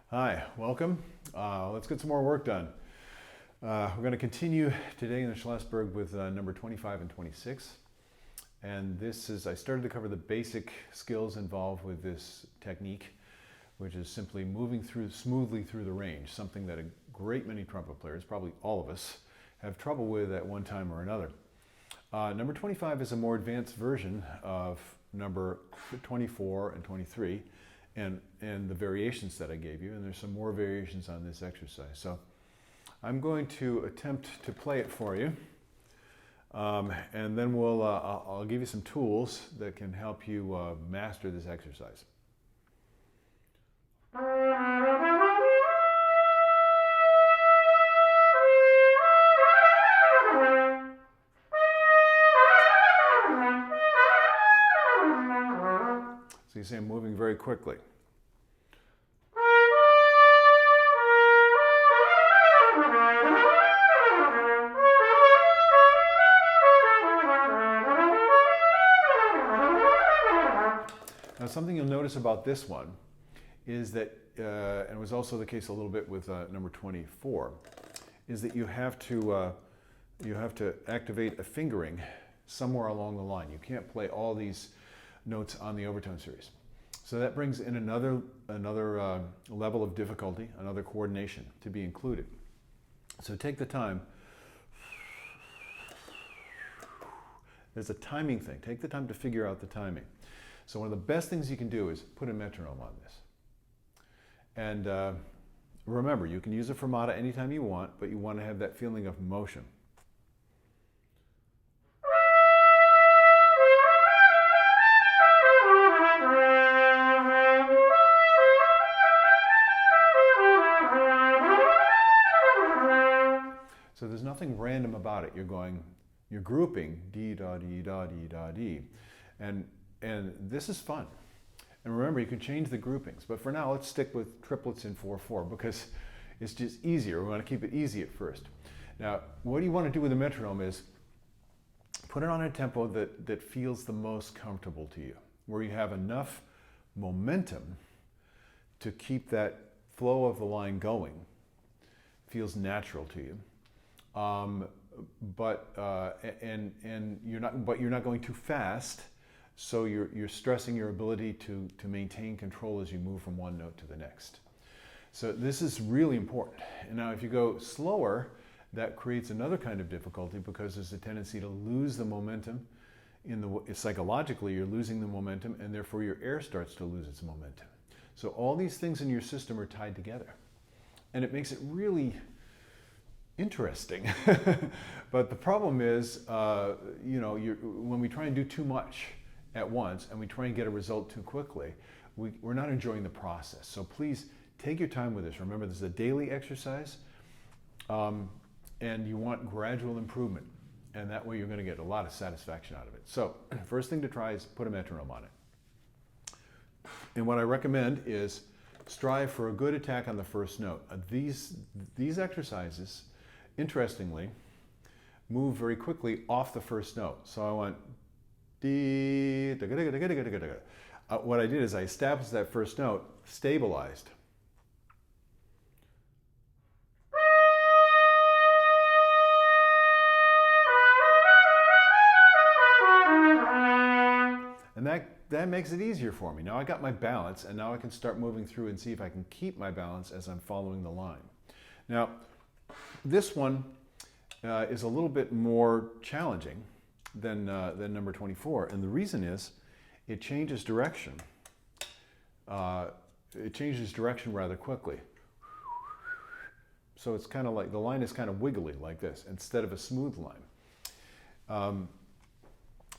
Hi, welcome. Let's get some more work done. We're going to continue today in the Schlossberg with number 25 and 26. And I started to cover the basic skills involved with this technique, which is simply moving smoothly through the range, something that a great many trumpet players, probably all of us, have trouble with at one time or another. Number 25 is a more advanced version of number 24 and 23. And the variations that I gave you, and there's some more variations on this exercise. So I'm going to attempt to play it for you, and then I'll give you some tools that can help you master this exercise. So you see I'm moving very quickly. Now something you'll notice about this one is that, and it was also the case a little bit with number 24, is that you have to activate a fingering somewhere along the line. You can't play all these notes on the overtone series. So that brings in another level of difficulty, another coordination to be included. So take the time. There's a timing thing. Take the time to figure out the timing. So one of the best things you can do is put a metronome on this. And remember, you can use a fermata anytime you want, but you want to have that feeling of motion. So there's nothing random about it. You're grouping dee da dee da dee da dee, and this is fun. And remember, you can change the groupings. But for now, let's stick with triplets in 4/4 because it's just easier. We want to keep it easy at first. Now, what you want to do with the metronome is put it on a tempo that feels the most comfortable to you, where you have enough momentum to keep that flow of the line going. Feels natural to you. But you're not going too fast, so you're stressing your ability to maintain control as you move from one note to the next. So this is really important. And now if you go slower, that creates another kind of difficulty because there's a tendency to lose the momentum. Psychologically, you're losing the momentum, and therefore your air starts to lose its momentum. So all these things in your system are tied together, and it makes it really interesting. But the problem is, when we try and do too much at once and we try and get a result too quickly, we're not enjoying the process. So please take your time with this. Remember, this is a daily exercise, and you want gradual improvement. And that way you're going to get a lot of satisfaction out of it. So first thing to try is put a metronome on it. And what I recommend is strive for a good attack on the first note. These exercises, interestingly, move very quickly off the first note. So I want D, da, da, da, da, da, da, da. What I did is I established that first note, stabilized. And that makes it easier for me. Now I got my balance, and now I can start moving through and see if I can keep my balance as I'm following the line. Now, this one is a little bit more challenging than number 24, and the reason is it changes direction. It changes direction rather quickly. So it's kind of like the line is kind of wiggly like this instead of a smooth line.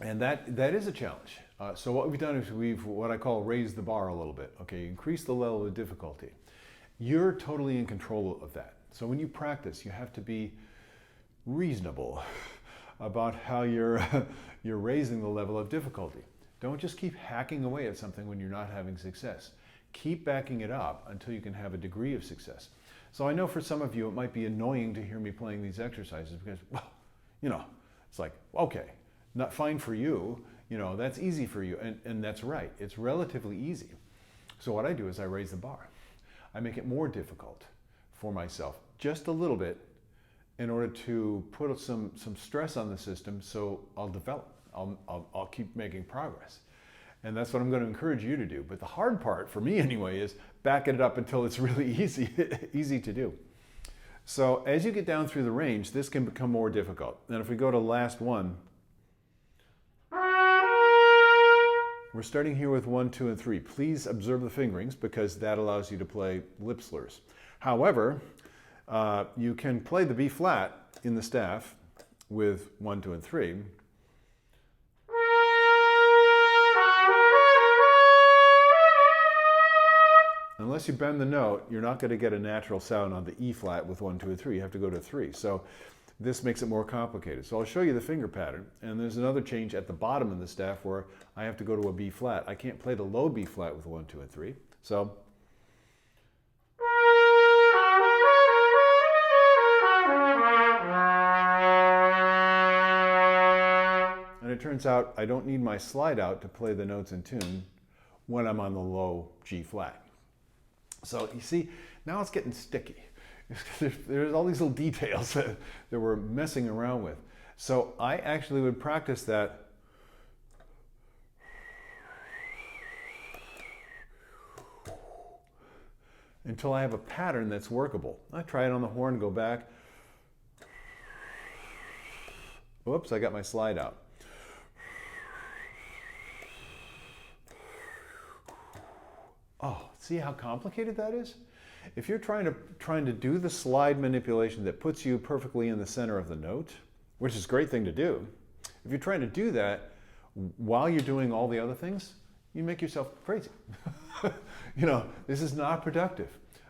And that is a challenge. So what we've done is we've what I call raised the bar a little bit. Okay, increase the level of difficulty. You're totally in control of that. So when you practice, you have to be reasonable about how you're raising the level of difficulty. Don't just keep hacking away at something when you're not having success. Keep backing it up until you can have a degree of success. So I know for some of you it might be annoying to hear me playing these exercises because, well, it's like, okay, not fine for you, that's easy for you, and that's right. It's relatively easy. So what I do is I raise the bar. I make it more difficult for myself, just a little bit, in order to put some stress on the system, so I'll develop. I'll keep making progress. And that's what I'm going to encourage you to do. But the hard part, for me anyway, is backing it up until it's really easy to do. So as you get down through the range, this can become more difficult. And if we go to last one, we're starting here with 1, 2, and 3. Please observe the fingerings, because that allows you to play lip slurs. However, you can play the B flat in the staff with 1, 2, and 3. Unless you bend the note, you're not going to get a natural sound on the E flat with 1, 2, and 3. You have to go to 3. So this makes it more complicated. So I'll show you the finger pattern. And there's another change at the bottom of the staff where I have to go to a B flat. I can't play the low B flat with 1, 2, and 3. So and it turns out I don't need my slide out to play the notes in tune when I'm on the low G flat. So you see, now it's getting sticky. There's all these little details that we're messing around with. So I actually would practice that until I have a pattern that's workable. I try it on the horn, go back. Whoops, I got my slide out. Oh, see how complicated that is? If you're trying to do the slide manipulation that puts you perfectly in the center of the note, which is a great thing to do, if you're trying to do that while you're doing all the other things, you make yourself crazy. You know, this is not productive.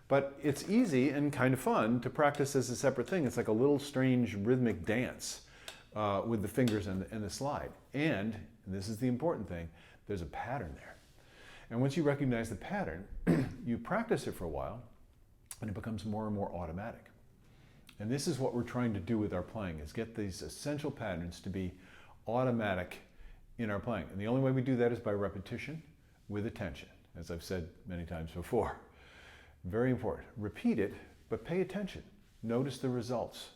But it's easy and kind of fun to practice as a separate thing. It's like a little strange rhythmic dance with the fingers and the slide. And this is the important thing, there's a pattern there. And once you recognize the pattern, you practice it for a while, and it becomes more and more automatic. And this is what we're trying to do with our playing, is get these essential patterns to be automatic in our playing. And the only way we do that is by repetition with attention, as I've said many times before. Very important. Repeat it, but pay attention. Notice the results.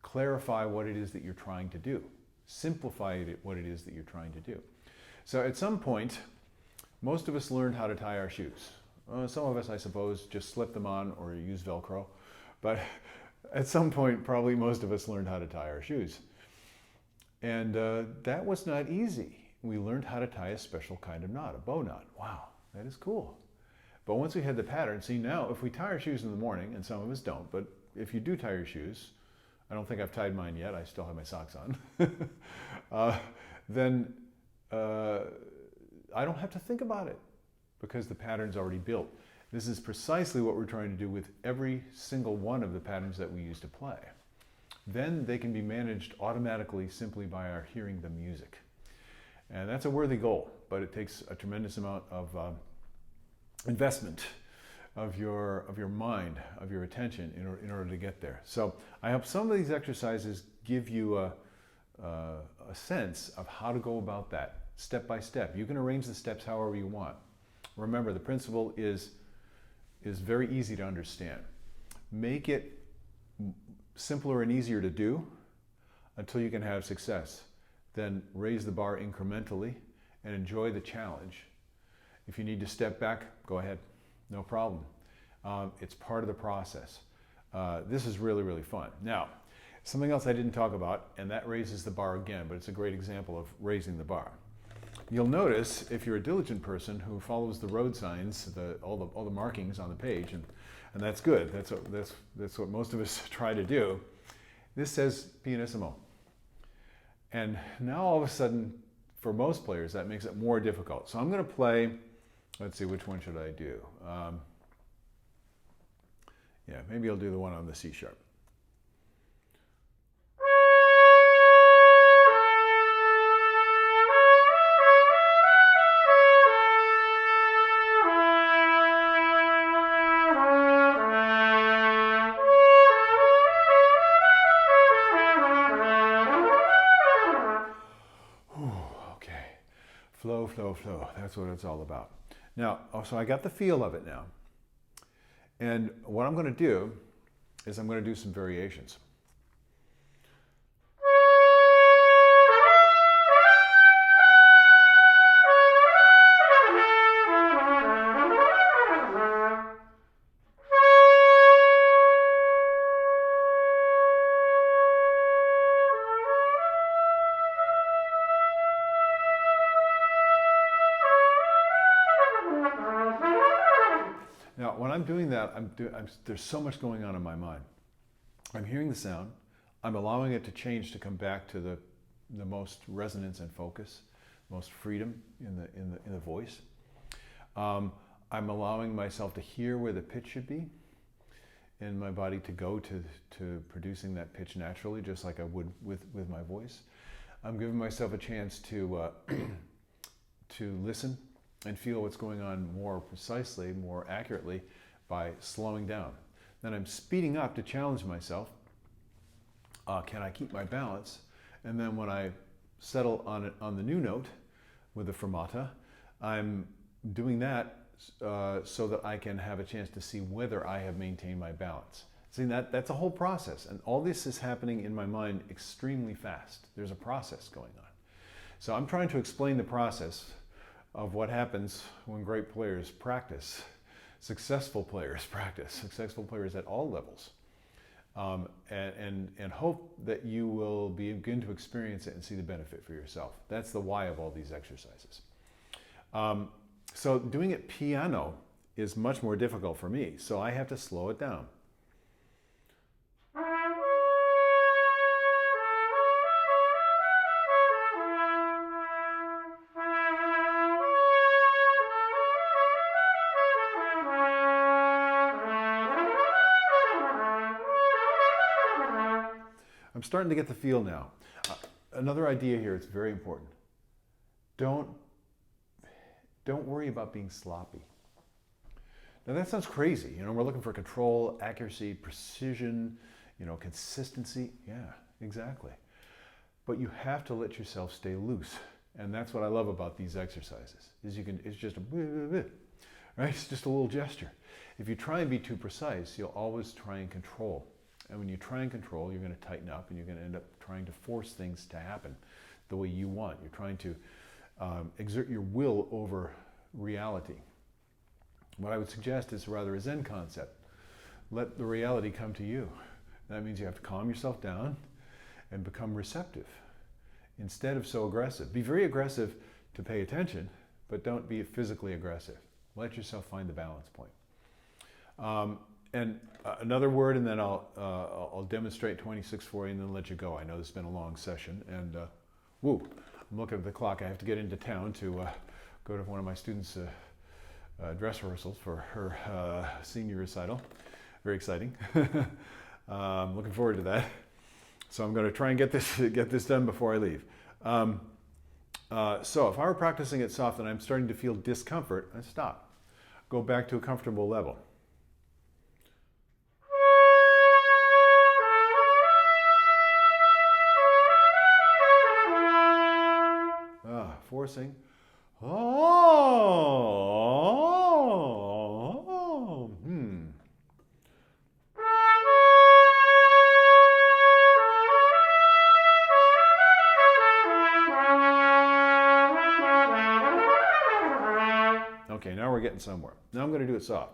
Clarify what it is that you're trying to do. Simplify what it is that you're trying to do. So at some point, most of us learned how to tie our shoes. Some of us, I suppose, just slip them on or use Velcro. But at some point, probably most of us learned how to tie our shoes. And that was not easy. We learned how to tie a special kind of knot, a bow knot. Wow, that is cool. But once we had the pattern, see now, if we tie our shoes in the morning, and some of us don't, but if you do tie your shoes, I don't think I've tied mine yet, I still have my socks on, then I don't have to think about it because the pattern's already built. This is precisely what we're trying to do with every single one of the patterns that we use to play. Then they can be managed automatically simply by our hearing the music. And that's a worthy goal, but it takes a tremendous amount of investment of your mind, of your attention in order to get there. So I hope some of these exercises give you a sense of how to go about that step by step. You can arrange the steps however you want. Remember, the principle is very easy to understand. Make it simpler and easier to do until you can have success. Then raise the bar incrementally and enjoy the challenge. If you need to step back, go ahead, no problem. It's part of the process. This is really, really fun. Now, something else I didn't talk about, and that raises the bar again, but it's a great example of raising the bar. You'll notice, if you're a diligent person who follows the road signs, all the markings on the page, and that's good. That's what most of us try to do. This says pianissimo. And now all of a sudden, for most players, that makes it more difficult. So I'm going to play, let's see, which one should I do? Yeah, maybe I'll do the one on the C sharp. Flow, flow, flow. That's what it's all about. Now, so I got the feel of it now. And what I'm going to do is I'm going to do some variations. Now, when I'm doing that, there's so much going on in my mind. I'm hearing the sound. I'm allowing it to change to come back to the most resonance and focus, most freedom in the voice. I'm allowing myself to hear where the pitch should be, and my body to go to producing that pitch naturally, just like I would with my voice. I'm giving myself a chance to listen and feel what's going on more precisely, more accurately, by slowing down. Then I'm speeding up to challenge myself. Can I keep my balance? And then when I settle on the new note with the fermata, I'm doing that so that I can have a chance to see whether I have maintained my balance. See, that's a whole process, and all this is happening in my mind extremely fast. There's a process going on. So I'm trying to explain the process of what happens when great players practice, successful players at all levels, and hope that you will begin to experience it and see the benefit for yourself. That's the why of all these exercises. So doing it piano is much more difficult for me, so I have to slow it down. I'm starting to get the feel now. Another idea here, it's very important. Don't worry about being sloppy. Now that sounds crazy. We're looking for control, accuracy, precision, consistency. Yeah, exactly. But you have to let yourself stay loose. And that's what I love about these exercises, it's just right? It's just a little gesture. If you try and be too precise, you'll always try and control. And when you try and control, you're going to tighten up and you're going to end up trying to force things to happen the way you want. You're trying to exert your will over reality. What I would suggest is rather a Zen concept. Let the reality come to you. That means you have to calm yourself down and become receptive instead of so aggressive. Be very aggressive to pay attention, but don't be physically aggressive. Let yourself find the balance point. And another word, and then I'll demonstrate 26 for you and then let you go. I know this has been a long session, and I'm looking at the clock. I have to get into town to go to one of my students' dress rehearsals for her senior recital. Very exciting. Looking forward to that. So I'm going to try and get this done before I leave. So if I were practicing it soft and I'm starting to feel discomfort, I stop. Go back to a comfortable level. Forcing. Okay, now we're getting somewhere. Now I'm going to do it soft.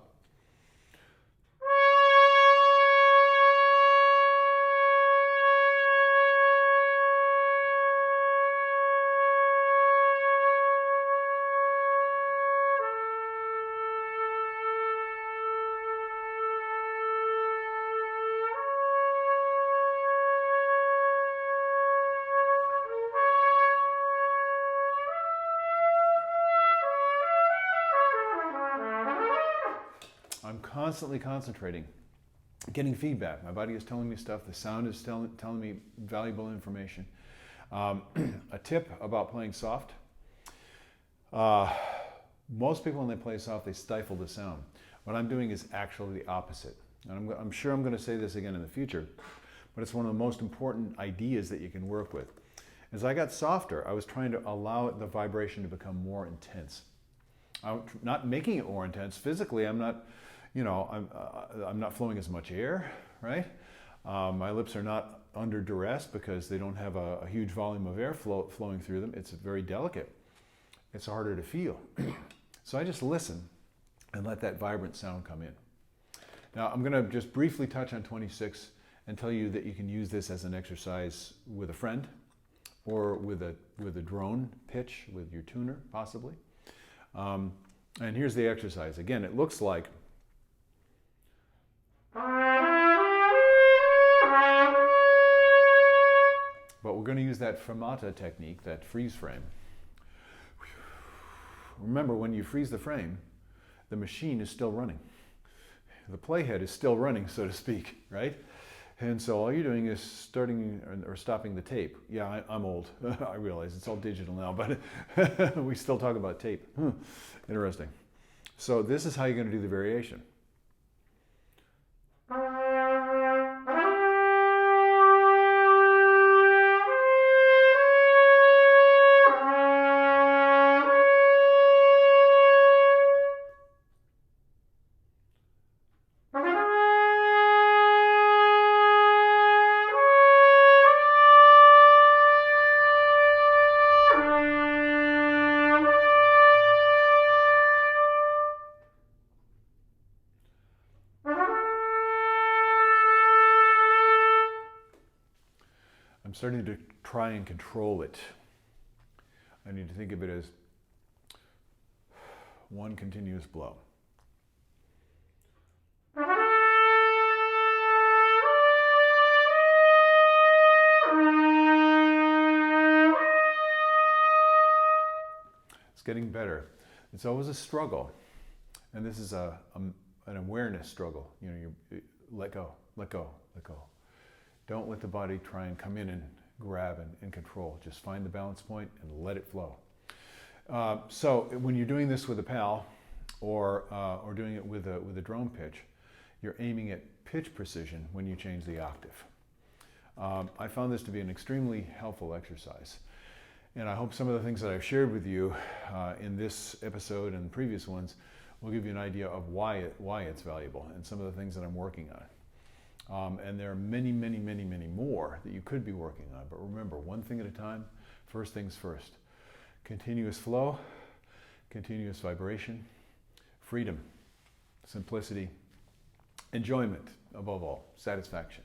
I'm constantly concentrating, getting feedback. My body is telling me stuff. The sound is telling me valuable information. A tip about playing soft. Most people, when they play soft, they stifle the sound. What I'm doing is actually the opposite. And I'm sure I'm going to say this again in the future, but it's one of the most important ideas that you can work with. As I got softer, I was trying to allow the vibration to become more intense. I'm not making it more intense. Physically, I'm not, I'm not flowing as much air, right? My lips are not under duress because they don't have a huge volume of air flowing through them. It's very delicate. It's harder to feel. So I just listen and let that vibrant sound come in. Now I'm going to just briefly touch on 26 and tell you that you can use this as an exercise with a friend or with a drone pitch with your tuner possibly. And here's the exercise. Again, it looks like but we're going to use that fermata technique, that freeze frame. Remember, when you freeze the frame, the machine is still running. The playhead is still running, so to speak, right? And so all you're doing is starting or stopping the tape. Yeah, I'm old. I realize it's all digital now, but we still talk about tape. Interesting. So this is how you're going to do the variation. I'm starting to try and control it. I need to think of it as one continuous blow. It's getting better. It's always a struggle, and this is an awareness struggle. You let go, let go, let go. Don't let the body try and come in and grab and control. Just find the balance point and let it flow. So when you're doing this with a pal or doing it with a drone pitch, you're aiming at pitch precision when you change the octave. I found this to be an extremely helpful exercise. And I hope some of the things that I've shared with you in this episode and previous ones will give you an idea of why it's valuable and some of the things that I'm working on. And there are many, many, many, many more that you could be working on. But remember, one thing at a time, first things first. Continuous flow, continuous vibration, freedom, simplicity, enjoyment, above all, satisfaction.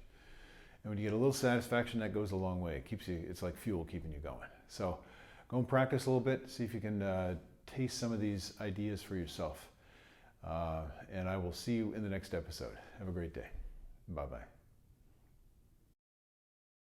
And when you get a little satisfaction, that goes a long way. It keeps you, it's like fuel keeping you going. So go and practice a little bit, see if you can taste some of these ideas for yourself. And I will see you in the next episode. Have a great day. Bye-bye.